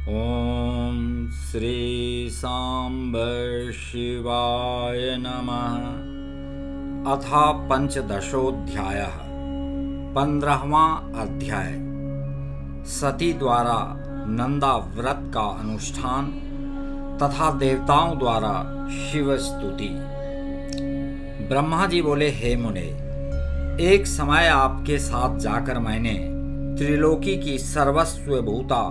ॐ श्री सांब शिवाय नमः। अथ पंचदशोऽध्यायः। 15वां अध्याय। सती द्वारा नंदा व्रत का अनुष्ठान तथा देवताओं द्वारा शिव स्तुति। ब्रह्मा जी बोले, हे मुने, एक समय आपके साथ जाकर मैंने त्रिलोकी की सर्वस्व भूता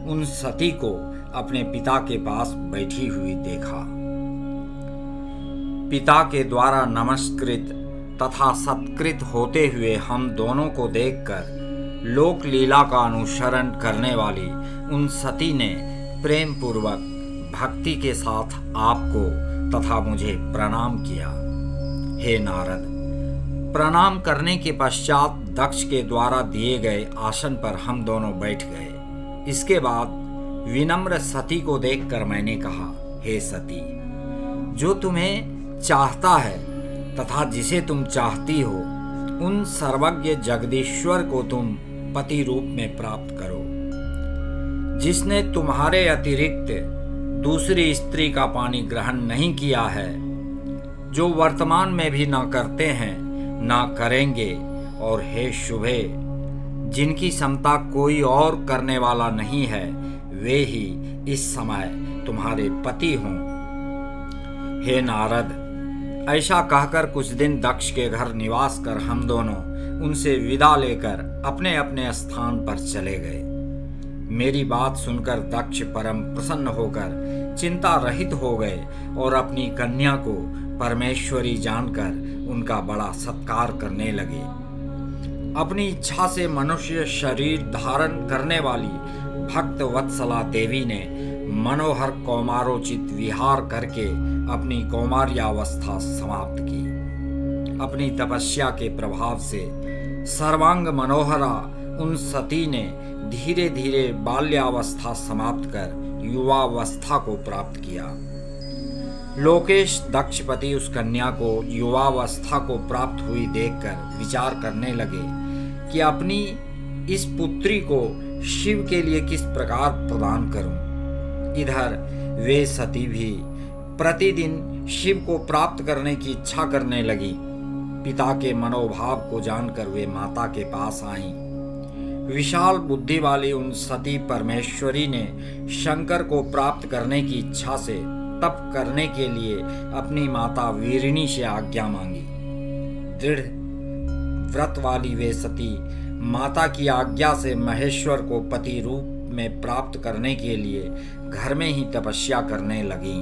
उन सती को अपने पिता के पास बैठी हुई देखा। पिता के द्वारा नमस्कृत तथा सत्कृत होते हुए हम दोनों को देखकर लोक लीला का अनुसरण करने वाली उन सती ने प्रेम पूर्वक भक्ति के साथ आपको तथा मुझे प्रणाम किया। हे नारद, प्रणाम करने के पश्चात दक्ष के द्वारा दिए गए आसन पर हम दोनों बैठ गए। इसके बाद विनम्र सती को देखकर मैंने कहा, हे सती, जो तुम्हें चाहता है तथा जिसे तुम चाहती हो, उन सर्वज्ञ जगदीश्वर को तुम पति रूप में प्राप्त करो, जिसने तुम्हारे अतिरिक्त दूसरी स्त्री का पानी ग्रहण नहीं किया है, जो वर्तमान में भी न करते हैं ना करेंगे, और हे शुभे, जिनकी क्षमता कोई और करने वाला नहीं है, वे ही इस समय तुम्हारे पति हों। हे नारद, ऐसा कहकर कुछ दिन दक्ष के घर निवास कर हम दोनों उनसे विदा लेकर अपने अपने स्थान पर चले गए। मेरी बात सुनकर दक्ष परम प्रसन्न होकर चिंता रहित हो गए और अपनी कन्या को परमेश्वरी जानकर उनका बड़ा सत्कार करने लगे। अपनी इच्छा से मनुष्य शरीर धारण करने वाली भक्त वत्सला देवी ने मनोहर कौमारोचित विहार करके अपनी कौमार्यावस्था समाप्त की। अपनी तपस्या के प्रभाव से सर्वांग मनोहरा उन सती ने धीरे धीरे बाल्यावस्था समाप्त कर युवावस्था को प्राप्त किया। लोकेश दक्षपति उस कन्या को युवावस्था को प्राप्त हुई देखकर विचार करने लगे कि अपनी इस पुत्री को शिव के लिए किस प्रकार प्रदान करूं। इधर वे सती भी प्रतिदिन शिव को प्राप्त करने की इच्छा करने लगी। पिता के मनोभाव को जानकर वे माता के पास आईं। विशाल बुद्धि वाली उन सती परमेश्वरी ने शंकर को प्राप्त करने की इच्छा से तप करने के लिए अपनी माता वीरिणी से आज्ञा मांगी। दृढ़ व्रत वाली वे सती माता की आज्ञा से महेश्वर को पति रूप में प्राप्त करने के लिए घर में ही तपस्या करने लगीं।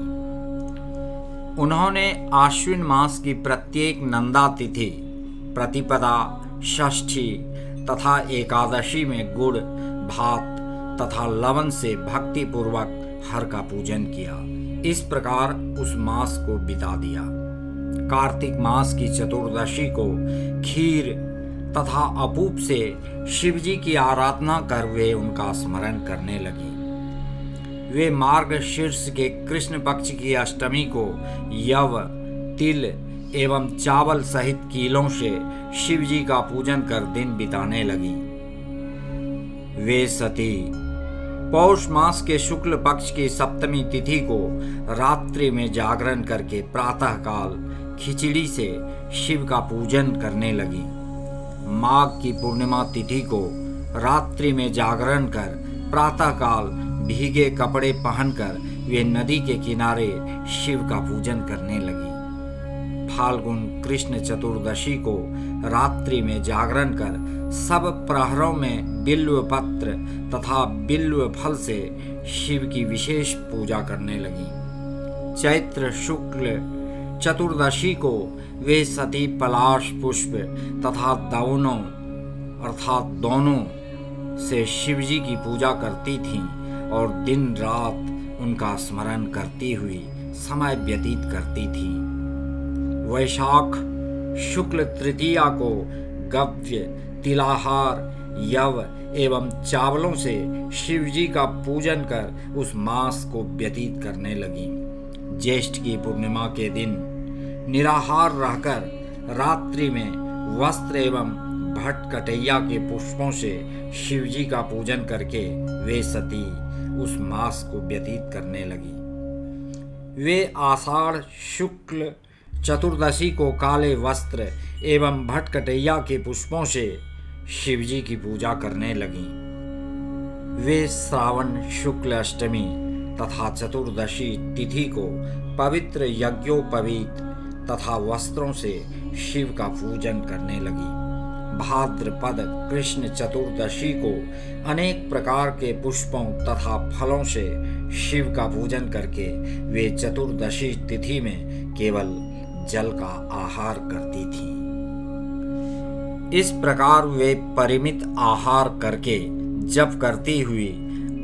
उन्होंने आश्विन मास की प्रत्येक नंदा तिथि, प्रतिपदा, षष्ठी तथा एकादशी में गुड़, भात तथा लवण से भक्ति पूर्वक हर का पूजन किया। इस प्रकार उस मास को बिता दिया। कार्तिक मास की चतुर्दशी को खीर तथा अपूप से शिवजी की आराधना कर वे उनका स्मरण करने लगी। वे मार्ग शीर्ष के कृष्ण पक्ष की अष्टमी को यव, तिल एवं चावल सहित कीलों से शिवजी का पूजन कर दिन बिताने लगी। वे सती पौष मास के शुक्ल पक्ष की सप्तमी तिथि को रात्रि में जागरण करके प्रातःकाल खिचड़ी से शिव का पूजन करने लगी। माघ की पूर्णिमा तिथि को रात्रि में जागरण कर प्रातःकाल भीगे कपड़े पहनकर वे नदी के किनारे शिव का पूजन करने लगी। फाल्गुन कृष्ण चतुर्दशी को रात्रि में जागरण कर सब प्रहरों में बिल्व पत्र तथा बिल्व फल से शिव की विशेष पूजा करने लगी। चैत्र शुक्ल चतुर्दशी को वे सती पलाश पुष्प तथा दवनों अर्थात दोनों से शिवजी की पूजा करती थीं और दिन रात उनका स्मरण करती हुई समय व्यतीत करती थीं। वैशाख शुक्ल तृतीया को गव्य, तिलाहार, यव एवं चावलों से शिवजी का पूजन कर उस मास को व्यतीत करने लगी। ज्येष्ठ की पूर्णिमा के दिन निराहार रहकर रात्रि में वस्त्र एवं भट्ट कटैया के पुष्पों से शिवजी का पूजन करके वे सती उस मास को व्यतीत करने लगी। वे आषाढ़ शुक्ल चतुर्दशी को काले वस्त्र एवं भटकटैया के पुष्पों से शिवजी की पूजा करने लगीं। वे श्रावण शुक्ल अष्टमी तथा चतुर्दशी तिथि को पवित्र यज्ञोपवीत तथा वस्त्रों से शिव का पूजन करने लगी। भाद्रपद कृष्ण चतुर्दशी को अनेक प्रकार के पुष्पों तथा फलों से शिव का पूजन करके वे चतुर्दशी तिथि में केवल जल का आहार करती थीं। इस प्रकार वे परिमित आहार करके जप करती हुई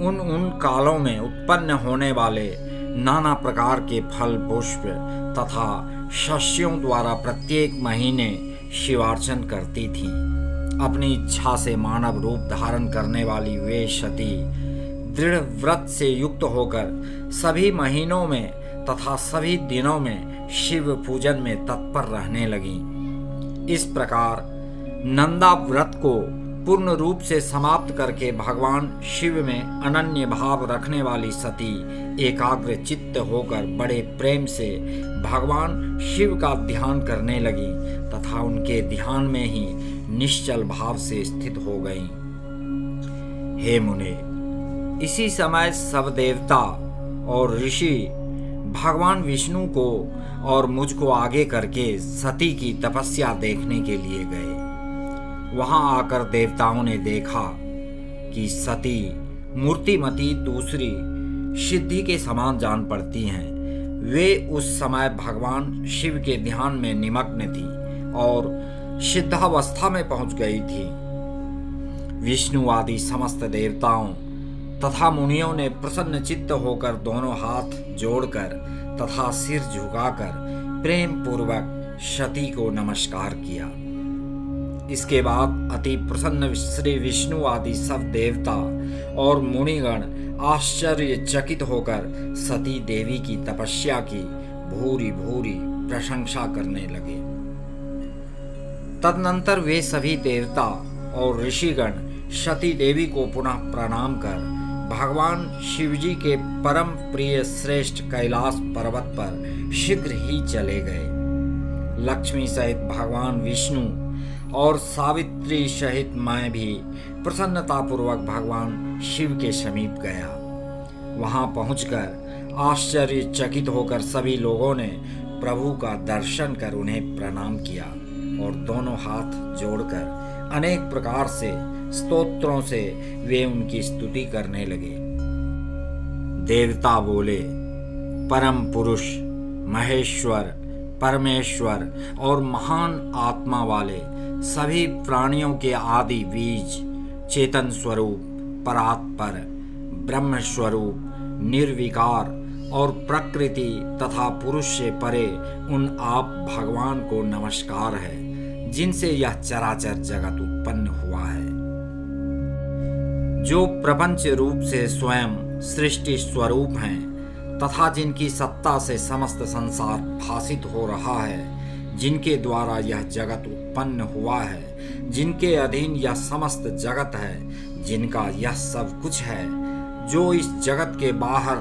उन कालों में उत्पन्न होने वाले नाना प्रकार के फल पुष्प तथा शस्यों द्वारा प्रत्येक महीने शिवार्चन करती थीं। अपनी इच्छा से मानव रूप धारण करने वाली वे सती दृढ़ व्रत से युक्त होकर सभी महीनों में तथा सभी दिनों में शिव पूजन में तत्पर रहने लगीं। इस प्रकार नंदा व्रत को पूर्ण रूप से समाप्त करके भगवान शिव में अनन्य भाव रखने वाली सती एकाग्र चित्त होकर बड़े प्रेम से भगवान शिव का ध्यान करने लगी तथा उनके ध्यान में ही निश्चल भाव से स्थित हो गईं। हे मुने, इसी समय सब देवता और ऋषि भगवान विष्णु को और मुझको आगे करके सती की तपस्या देखने के लिए गए। वहां आकर देवताओं ने देखा कि सती मूर्तिमती दूसरी सिद्धि के समान जान पड़ती हैं। वे उस समय भगवान शिव के ध्यान में निमग्न थी और सिद्धावस्था में पहुंच गई थी। विष्णु आदि समस्त देवताओं तथा मुनियों ने प्रसन्न चित्त होकर दोनों हाथ जोड़कर तथा सिर झुकाकर प्रेम पूर्वक सती को नमस्कार किया। इसके बाद अति प्रसन्न श्री विष्णु आदि सब देवता और मुनिगण आश्चर्यचकित होकर सती देवी की तपस्या की भूरी भूरी प्रशंसा करने लगे। तदनंतर वे सभी देवता और ऋषिगण सती देवी को पुनः प्रणाम कर भगवान शिवजी के परम प्रिय श्रेष्ठ कैलाश पर्वत पर शीघ्र ही चले गए। लक्ष्मी सहित भगवान विष्णु और सावित्री सहित मैं भी प्रसन्नतापूर्वक भगवान शिव के समीप गया। वहां पहुंचकर आश्चर्यचकित होकर सभी लोगों ने प्रभु का दर्शन कर उन्हें प्रणाम किया और दोनों हाथ जोड़कर अनेक प्रकार से स्तोत्रों से वे उनकी स्तुति करने लगे। देवता बोले, परम पुरुष, महेश्वर, परमेश्वर और महान आत्मा वाले सभी प्राणियों के आदि बीज, चेतन स्वरूप, परात्पर, ब्रह्म स्वरूप, निर्विकार और प्रकृति तथा पुरुष से परे उन आप भगवान को नमस्कार है, जिनसे यह चराचर जगत उत्पन्न हुआ है। जो प्रपंच रूप से स्वयं सृष्टि स्वरूप हैं तथा जिनकी सत्ता से समस्त संसार भासित हो रहा है, जिनके द्वारा यह जगत उत्पन्न हुआ है, जिनके अधीन यह समस्त जगत है, जिनका यह सब कुछ है, जो इस जगत के बाहर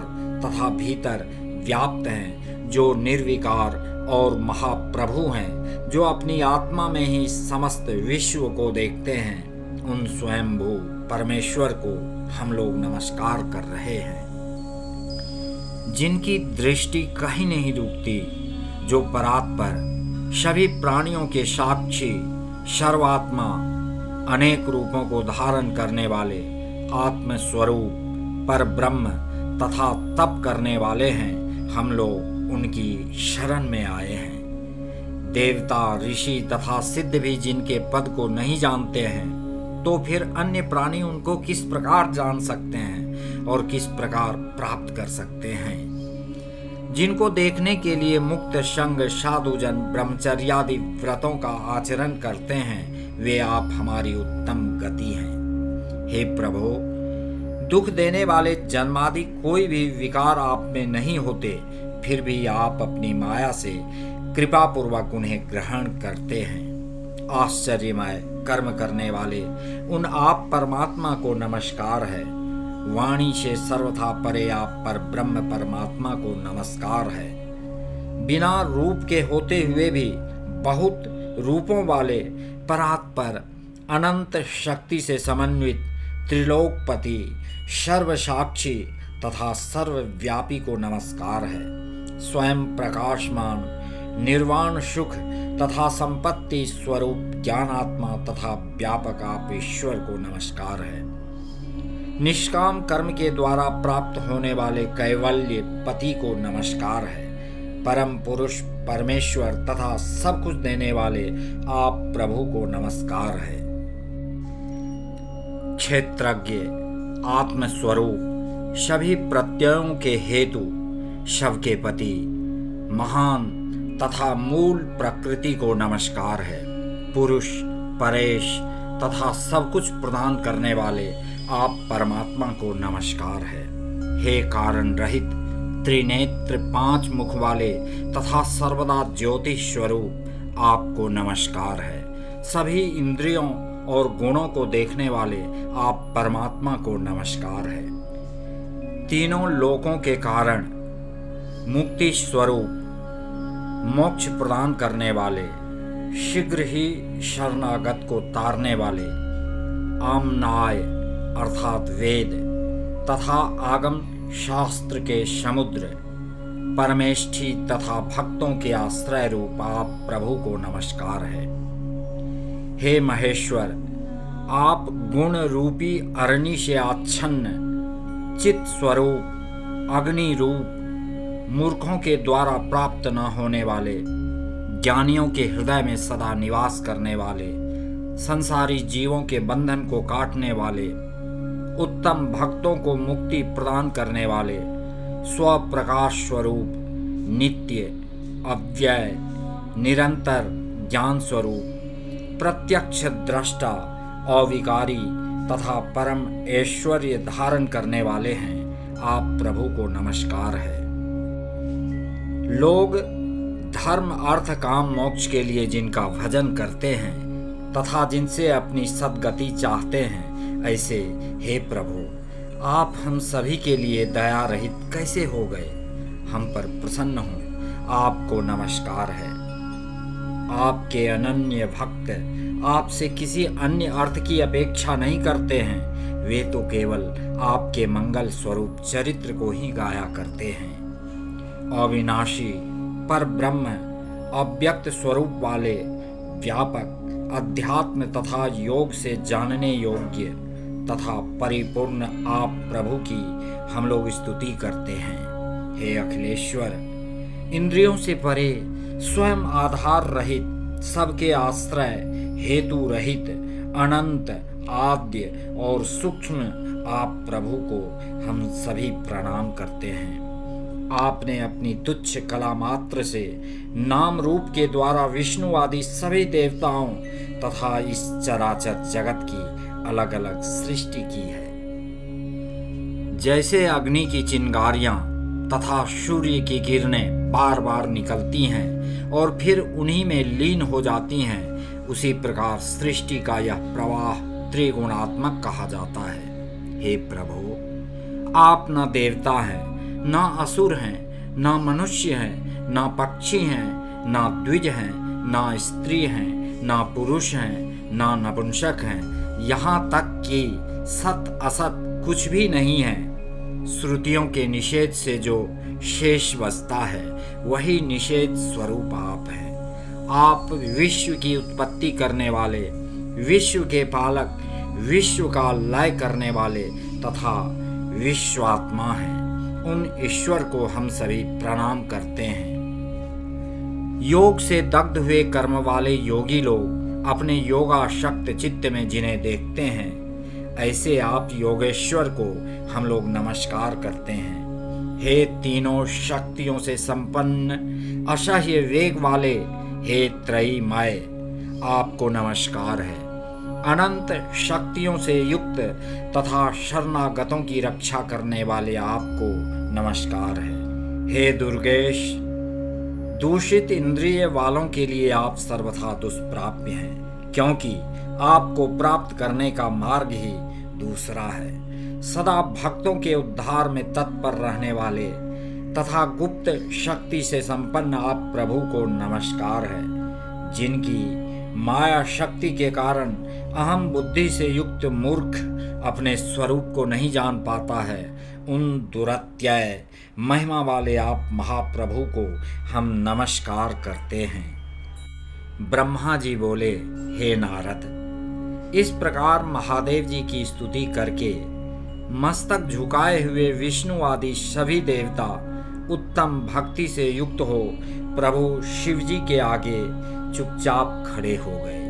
तथा भीतर व्याप्त हैं, जो निर्विकार और महाप्रभु हैं, जो अपनी आत्मा में ही समस्त विश्व को देखते हैं, उन स्वयंभू परमेश्वर को हम लोग नमस्कार कर रहे हैं। जिनकी दृष्टि कहीं नहीं रुकती, जो परात्पर, सभी प्राणियों के साक्षी, सर्वात्मा, अनेक रूपों को धारण करने वाले, आत्म स्वरूप, पर ब्रह्म तथा तप करने वाले हैं, हम लोग उनकी शरण में आए हैं। देवता, ऋषि तथा सिद्ध भी जिनके पद को नहीं जानते हैं, तो फिर अन्य प्राणी उनको किस प्रकार जान सकते हैं और किस प्रकार प्राप्त कर सकते हैं। जिनको देखने के लिए मुक्त संग साधुजन ब्रह्मचर्यादि व्रतों का आचरण करते हैं, वे आप हमारी उत्तम गति हैं। हे प्रभो, दुख देने वाले जन्मादि कोई भी विकार आप में नहीं होते, फिर भी आप अपनी माया से कृपा पूर्वक उन्हें ग्रहण करते हैं। आश्चर्यमय कर्म करने वाले उन आप परमात्मा को नमस्कार है। वाणी से सर्वथा परे आप पर ब्रह्म परमात्मा को नमस्कार है। बिना रूप के होते हुए भी बहुत रूपों वाले परात्पर अनंत शक्ति से समन्वित त्रिलोकपति सर्वसाक्षी तथा सर्वव्यापी को नमस्कार है। स्वयं प्रकाशमान निर्वाण सुख तथा संपत्ति स्वरूप ज्ञानात्मा तथा व्यापक आप ईश्वर को नमस्कार है। निष्काम कर्म के द्वारा प्राप्त होने वाले कैवल्य पति को नमस्कार है। परम पुरुष परमेश्वर तथा सब कुछ देने वाले आप प्रभु को नमस्कार है। क्षेत्रज्ञ आत्मस्वरूप सभी प्रत्ययों के हेतु शव के पति महान तथा मूल प्रकृति को नमस्कार है। पुरुष परेश तथा सब कुछ प्रदान करने वाले आप परमात्मा को नमस्कार है। हे कारण रहित त्रिनेत्र पांच मुख वाले तथा सर्वदा ज्योति स्वरूप आपको नमस्कार है। सभी इंद्रियों और गुणों को देखने वाले आप परमात्मा को नमस्कार है। तीनों लोकों के कारण मुक्ति स्वरूप मोक्ष प्रदान करने वाले शीघ्र ही शरणागत को तारने वाले आमनाय अर्थात वेद तथा आगम शास्त्र के समुद्र परमेष्ठी तथा भक्तों के आश्रय रूप आप प्रभु को नमस्कार है। हे महेश्वर, आप गुण रूपी अरणि से आच्छन्न चित स्वरूप अग्नि रूप मूर्खों के द्वारा प्राप्त न होने वाले ज्ञानियों के हृदय में सदा निवास करने वाले संसारी जीवों के बंधन को काटने वाले उत्तम भक्तों को मुक्ति प्रदान करने वाले स्वप्रकाश स्वरूप नित्य अव्यय निरंतर ज्ञान स्वरूप प्रत्यक्ष दृष्टा अविकारी तथा परम ऐश्वर्य धारण करने वाले हैं आप प्रभु को नमस्कार है। लोग धर्म अर्थ काम मोक्ष के लिए जिनका भजन करते हैं तथा जिनसे अपनी सद्गति चाहते हैं, ऐसे हे प्रभु आप हम सभी के लिए दया रहित कैसे हो गए? हम पर प्रसन्न हो, आपको नमस्कार है। आपके अनन्य भक्त आपसे किसी अन्य अर्थ की अपेक्षा नहीं करते हैं, वे तो केवल आपके मंगल स्वरूप चरित्र को ही गाया करते हैं। अविनाशी पर ब्रह्म अव्यक्त स्वरूप वाले व्यापक अध्यात्म तथा योग से जानने योग्य तथा परिपूर्ण आप प्रभु की हम लोग स्तुति करते हैं। हे अखिलेश्वर, इंद्रियों से परे स्वयं आधार रहित सबके आश्रय हेतु रहित अनंत आद्य और सूक्ष्म आप प्रभु को हम सभी प्रणाम करते हैं। आपने अपनी तुच्छ कला मात्र से नाम रूप के द्वारा विष्णु आदि सभी देवताओं तथा इस चराचर जगत की अलग अलग सृष्टि की है। जैसे अग्नि की चिंगारियां तथा सूर्य की किरणें बार बार निकलती हैं और फिर उन्हीं में लीन हो जाती हैं, उसी प्रकार सृष्टि का यह प्रवाह त्रिगुणात्मक कहा जाता है। हे प्रभु, आप न देवता हैं, न असुर हैं, न मनुष्य हैं, न पक्षी हैं, न द्विज हैं, न स्त्री हैं, न पुरुष हैं, न नपुंसक हैं, यहाँ तक कि सत असत कुछ भी नहीं है। श्रुतियों के निषेध से जो शेष बचता है वही निषेध स्वरूप आप हैं। आप विश्व की उत्पत्ति करने वाले, विश्व के पालक, विश्व का लय करने वाले तथा विश्वात्मा हैं। उन ईश्वर को हम सभी प्रणाम करते हैं। योग से दग्ध हुए कर्म वाले योगी लोग अपने योगाशक्त चित्त में जिन्हें देखते हैं, ऐसे आप योगेश्वर को हम लोग नमस्कार करते हैं। हे तीनों शक्तियों से संपन्न असह्य वेग वाले हे त्रयीमय, आपको नमस्कार है। अनंत शक्तियों से युक्त तथा शरणागतों की रक्षा करने वाले आपको नमस्कार है। हे दुर्गेश, दूषित इंद्रिय वालों के लिए आप सर्वथा दुष्प्राप्य हैं, क्योंकि आपको प्राप्त करने का मार्ग ही दूसरा है। सदा भक्तों के उद्धार में तत्पर रहने वाले तथा गुप्त शक्ति से संपन्न आप प्रभु को नमस्कार है, जिनकी माया शक्ति के कारण अहम बुद्धि से युक्त मूर्ख अपने स्वरूप को नहीं जान पाता है। उन दुरत्यय महिमा वाले आप महाप्रभु को हम नमस्कार करते हैं। ब्रह्मा जी बोले, हे नारद, इस प्रकार महादेव जी की स्तुति करके मस्तक झुकाए हुए विष्णु आदि सभी देवता उत्तम भक्ति से युक्त हो प्रभु शिव जी के आगे चुपचाप खड़े हो गए।